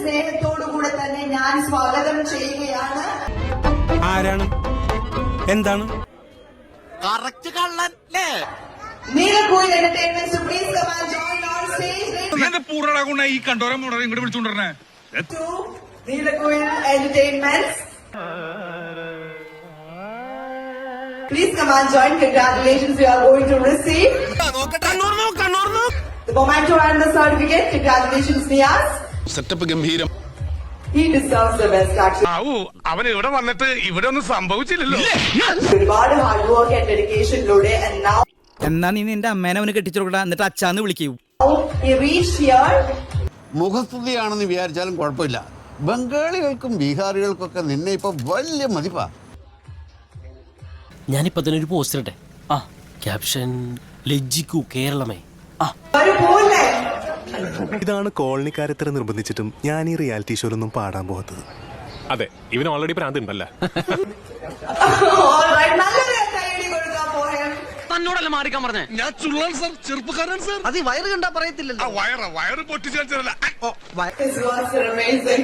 സ്നേഹത്തോടുകൂടെ തന്നെ ഞാൻ സ്വാഗതം ചെയ്യുകയാണ്. ആരാണ്? എന്താണ്? Neelakuyil entertainments please come and join on stage. പൂർണ്ണ ഈ കണ്ടോരം ഇങ്ങോട്ട് വിളിച്ചോണ്ടിരുന്നേ. Neelakuyil entertainments please come and join. Congratulations, you are going to receive the memento and the certificate. Congratulations, Niyaz. Setup ഗംഭീരം. He deserves the best actually. അവൻ ഇവിടെ വന്നിട്ട് ഇവിടെ ഒന്നും സംഭവിച്ചില്ലല്ലോ. ഒരുപാട് ഹാർഡ് വർക്ക് ആൻഡ് ഡെഡിക്കേഷനിലൂടെ and now എന്നാ നീ നിന്റെ അമ്മേനെ അവന് കെട്ടിച്ചോടാ, എന്നിട്ട് അച്ഛാന്ന് വിളിക്കൂ. he reached here. മുഖസ്തുതിയാണെന്ന് വിചാരിച്ചാലും കുഴപ്പമില്ല. ബംഗാളികൾക്കും ബീഹാറികൾക്കൊക്കെ നിന്നെ ഇപ്പൊ വലിയ മതിപ്പാ. ഞാനിപ്പോ തന്നെ ഒരു പോസ്റ്റർ ഇട്ടെ. ക്യാപ്ഷൻ ലജ്ജിക്കൂ കേരളമേ. ഒരു പോലെ ഇതാണ് കോളനിക്കാരെത്ര നിർബന്ധിച്ചിട്ടും ഞാൻ ഈ റിയാലിറ്റി ഷോയിലൊന്നും പാടാൻ പോകാത്തത്. അതെ, ഇവന് ഓൾറെഡി പ്രാന്ത് ഉണ്ടല്ലേ. alright നല്ലൊരു കൈയടി കൊടുക്കാൻ പോയാൽ തന്നോടല്ല മാറിക്കാൻ പറഞ്ഞേ. ഞാൻ ചുള്ളൻ സർ, ചെറുപ്പക്കാരൻ സർ. അത് വയറ് കണ്ടാ പറയത്തില്ലല്ലോ. വയറ് പൊട്ടിച്ചാൽ this was amazing.